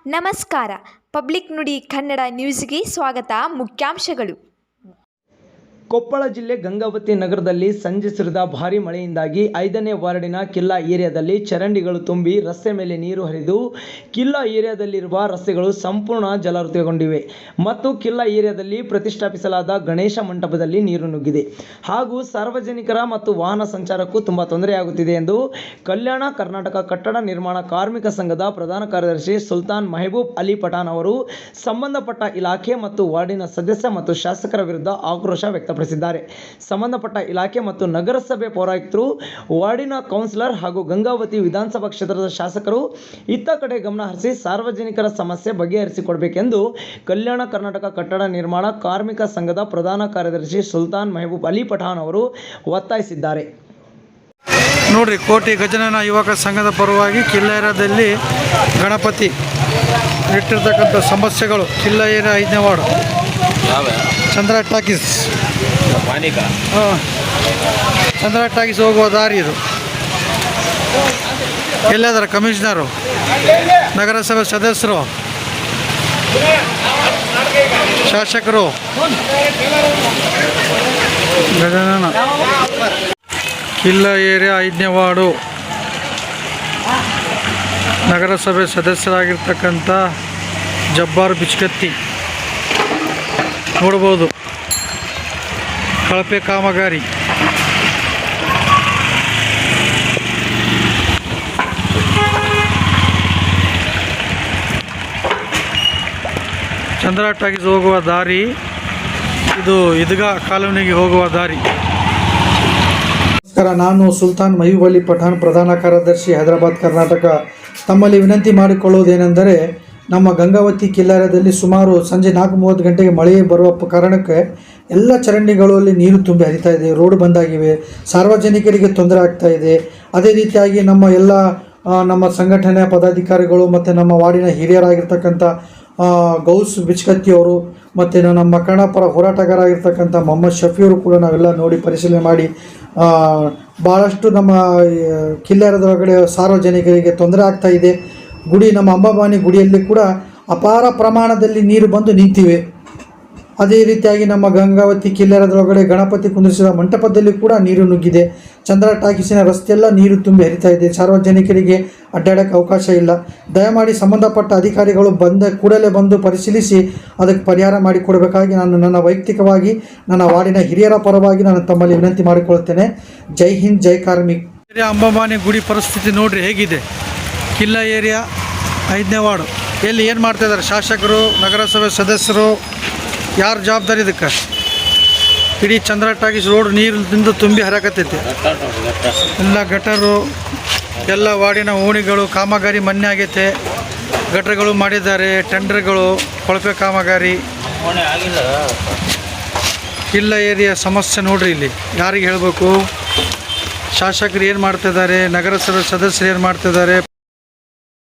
ನಮಸ್ಕಾರ. ಪಬ್ಲಿಕ್ ನುಡಿ ಕನ್ನಡ ನ್ಯೂಸ್ಗೆ ಸ್ವಾಗತ. ಮುಖ್ಯಾಂಶಗಳು. ಕೊಪ್ಪಳ ಜಿಲ್ಲೆ ಗಂಗಾವತಿ ನಗರದಲ್ಲಿ ಸಂಜೆ ಸುರಿದ ಭಾರೀ ಮಳೆಯಿಂದಾಗಿ 5ನೇ ವಾರ್ಡಿನ ಕಿಲ್ಲಾ ಏರಿಯಾದಲ್ಲಿ ಚರಂಡಿಗಳು ತುಂಬಿ ರಸ್ತೆ ಮೇಲೆ ನೀರು ಹರಿದು ಕಿಲ್ಲಾ ಏರಿಯಾದಲ್ಲಿರುವ ರಸ್ತೆಗಳು ಸಂಪೂರ್ಣ ಜಲಾವೃತಗೊಂಡಿವೆ ಮತ್ತು ಕಿಲ್ಲಾ ಏರಿಯಾದಲ್ಲಿ ಪ್ರತಿಷ್ಠಾಪಿಸಲಾದ ಗಣೇಶ ಮಂಟಪದಲ್ಲಿ ನೀರು ನುಗ್ಗಿದೆ ಹಾಗೂ ಸಾರ್ವಜನಿಕರ ಮತ್ತು ವಾಹನ ಸಂಚಾರಕ್ಕೂ ತುಂಬ ತೊಂದರೆಯಾಗುತ್ತಿದೆ ಎಂದು ಕಲ್ಯಾಣ ಕರ್ನಾಟಕ ಕಟ್ಟಡ ನಿರ್ಮಾಣ ಕಾರ್ಮಿಕ ಸಂಘದ ಪ್ರಧಾನ ಕಾರ್ಯದರ್ಶಿ ಸುಲ್ತಾನ್ ಮೆಹಬೂಬ್ ಅಲಿ ಪಠಾಣ್ ಅವರು ಸಂಬಂಧಪಟ್ಟ ಇಲಾಖೆ ಮತ್ತು ವಾರ್ಡಿನ ಸದಸ್ಯ ಮತ್ತು ಶಾಸಕರ ವಿರುದ್ಧ ಆಕ್ರೋಶ ವ್ಯಕ್ತಪಡಿಸಿದ್ದಾರೆ. ಸಂಬಂಧಪಟ್ಟ ಇಲಾಖೆ ಮತ್ತು ನಗರಸಭೆ ಪೌರಾಯುಕ್ತರು, ವಾರ್ಡಿನ ಕೌನ್ಸಿಲರ್ ಹಾಗೂ ಗಂಗಾವತಿ ವಿಧಾನಸಭಾ ಕ್ಷೇತ್ರದ ಶಾಸಕರು ಇತ್ತ ಕಡೆ ಗಮನ ಹರಿಸಿ ಸಾರ್ವಜನಿಕರ ಸಮಸ್ಯೆ ಬಗೆಹರಿಸಿಕೊಡಬೇಕೆಂದು ಕಲ್ಯಾಣ ಕರ್ನಾಟಕ ಕಟ್ಟಡ ನಿರ್ಮಾಣ ಕಾರ್ಮಿಕ ಸಂಘದ ಪ್ರಧಾನ ಕಾರ್ಯದರ್ಶಿ ಸುಲ್ತಾನ್ ಮೆಹಬೂಬ್ ಅಲಿ ಪಠಾಣ್ ಅವರು ಒತ್ತಾಯಿಸಿದ್ದಾರೆ. ನೋಡ್ರಿ, ಕೋಟಿ ಗಜನನ ಯುವಕ ಸಂಘದ ಪರವಾಗಿ ಕಿಲ್ಲಾ ಏರಿಯಾದಲ್ಲಿ ಗಣಪತಿ ಇಟ್ಟಿರ್ತಕ್ಕಂಥ ಸಮಸ್ಯೆಗಳು. ಕಿಲ್ಲಾ ಏರಿಯಾ 5ನೇ ವಾರ್ಡ್ ಚಂದ್ರ ಟಾಕೀಸ್, ಚಂದ್ರ ಟಾಕೀಸ್ ಹೋಗುವ ದಾರಿ ಇದು. ಎಲ್ಲಾದ್ರ ಕಮಿಷನರು, ನಗರಸಭೆ ಸದಸ್ಯರು, ಶಾಸಕರು, ಗಜನನ ಕಿಲ್ಲಾ ಏರಿಯಾ 5ನೇ ವಾರ್ಡು ನಗರಸಭೆ ಸದಸ್ಯರಾಗಿರ್ತಕ್ಕಂಥ ಜಬ್ಬಾರ್ ಬಿಚ್ಕತ್ತಿ ನೋಡ್ಬೋದು. ಕಳಪೆ ಕಾಮಗಾರಿ, ಚಂದ್ರ ಟಾಕೀಸ್ ಹೋಗುವ ದಾರಿ ಇದು, ಇದ್ಗಾ ಕಾಲೋನಿಗೆ ಹೋಗುವ ದಾರಿ. ನಮಸ್ಕಾರ, ನಾನು ಸುಲ್ತಾನ್ ಮೆಹಬೂಬ್ ಅಲಿ ಪಠಾಣ್, ಪ್ರಧಾನ ಕಾರ್ಯದರ್ಶಿ, ಹೈದರಾಬಾದ್, ಕರ್ನಾಟಕ. ತಮ್ಮಲ್ಲಿ ವಿನಂತಿ ಮಾಡಿಕೊಳ್ಳುವುದೇನೆಂದರೆ, ನಮ್ಮ ಗಂಗಾವತಿ ಕಿಲ್ಲಾರದಲ್ಲಿ ಸುಮಾರು ಸಂಜೆ 4:30 ಗಂಟೆಗೆ ಮಳೆ ಬರುವ ಕಾರಣಕ್ಕೆ ಎಲ್ಲ ಚರಂಡಿಗಳಲ್ಲಿ ನೀರು ತುಂಬಿ ಹರಿತಾ ಇದೆ. ರೋಡ್ ಬಂದಾಗಿವೆ, ಸಾರ್ವಜನಿಕರಿಗೆ ತೊಂದರೆ ಆಗ್ತಾ ಇದೆ. ಅದೇ ರೀತಿಯಾಗಿ ನಮ್ಮ ಸಂಘಟನೆಯ ಪದಾಧಿಕಾರಿಗಳು ಮತ್ತು ನಮ್ಮ ವಾರ್ಡಿನ ಹಿರಿಯರಾಗಿರ್ತಕ್ಕಂಥ ಗೌಸ್ ಬಿಚ್ಕತ್ತಿಯವರು ಮತ್ತು ನಮ್ಮ ಕನ್ನಡ ಪರ ಹೋರಾಟಗಾರರಾಗಿರ್ತಕ್ಕಂಥ ಮೊಹಮ್ಮದ್ ಶಫಿಯವರು ಕೂಡ ನಾವೆಲ್ಲ ನೋಡಿ ಪರಿಶೀಲನೆ ಮಾಡಿ ಭಾಳಷ್ಟು ನಮ್ಮ ಕಿಲ್ಲಾರದೊಳಗಡೆ ಸಾರ್ವಜನಿಕರಿಗೆ ತೊಂದರೆ ಆಗ್ತಾ ಇದೆ. ನಮ್ಮ ಅಂಬಾಭವಾನಿ ಗುಡಿಯಲ್ಲಿ ಕೂಡ ಅಪಾರ ಪ್ರಮಾಣದಲ್ಲಿ ನೀರು ಬಂದು ನಿಂತಿವೆ. ಅದೇ ರೀತಿಯಾಗಿ ನಮ್ಮ ಗಂಗಾವತಿ ಕಿಲ್ಲಾರದೊಳಗಡೆ ಗಣಪತಿ ಕುಂದಿರಿಸಿದ ಮಂಟಪದಲ್ಲಿ ಕೂಡ ನೀರು ನುಗ್ಗಿದೆ. ಚಂದ್ರ ಟಾಕೀಸಿನ ರಸ್ತೆಯೆಲ್ಲ ನೀರು ತುಂಬಿ ಹರಿತಾ ಇದೆ. ಸಾರ್ವಜನಿಕರಿಗೆ ಅಡ್ಡಾಡೋಕ್ಕೆ ಅವಕಾಶ ಇಲ್ಲ. ದಯಮಾಡಿ ಸಂಬಂಧಪಟ್ಟ ಅಧಿಕಾರಿಗಳು ಕೂಡಲೇ ಬಂದು ಪರಿಶೀಲಿಸಿ ಅದಕ್ಕೆ ಪರಿಹಾರ ಮಾಡಿಕೊಡಬೇಕಾಗಿ ನಾನು ನನ್ನ ವೈಯಕ್ತಿಕವಾಗಿ ನನ್ನ ವಾರ್ಡಿನ ಹಿರಿಯರ ಪರವಾಗಿ ನಾನು ತಮ್ಮಲ್ಲಿ ವಿನಂತಿ ಮಾಡಿಕೊಳ್ಳುತ್ತೇನೆ. ಜೈ ಹಿಂದ್, ಜೈ ಕಾರ್ಮಿಕ್. ಅಂಬಾಭವಾನಿ ಗುಡಿ ಪರಿಸ್ಥಿತಿ ನೋಡ್ರಿ ಹೇಗಿದೆ. ಕಿಲ್ಲಾ ಏರಿಯಾ 5ನೇ ವಾರ್ಡು ಎಲ್ಲಿ ಏನು ಮಾಡ್ತಾಯಿದ್ದಾರೆ ಶಾಸಕರು, ನಗರಸಭೆ ಸದಸ್ಯರು, ಯಾರು ಜವಾಬ್ದಾರಿ ಇದಕ್ಕೆ? ಇಡೀ ಚಂದ್ರ ಟಾಕೀಸ್ ರೋಡ್ ನೀರಿಂದ ತುಂಬಿ ಹರಕತ್ತೈತಿ. ಎಲ್ಲ ಗಟರು, ಎಲ್ಲ ವಾರ್ಡಿನ ಓಣಿಗಳು ಕಾಮಗಾರಿ ಮೊನ್ನೆ ಆಗೈತೆ. ಗಟರ್ಗಳು ಮಾಡಿದ್ದಾರೆ, ಟೆಂಡರ್ಗಳು, ಕೊಳಪೆ ಕಾಮಗಾರಿ. ಕಿಲ್ಲಾ ಏರಿಯಾ ಸಮಸ್ಯೆ ನೋಡ್ರಿ. ಇಲ್ಲಿ ಯಾರಿಗೆ ಹೇಳಬೇಕು? ಶಾಸಕರು ಏನು ಮಾಡ್ತಿದ್ದಾರೆ, ನಗರಸಭೆ ಸದಸ್ಯರು ಏನು ಮಾಡ್ತಿದ್ದಾರೆ?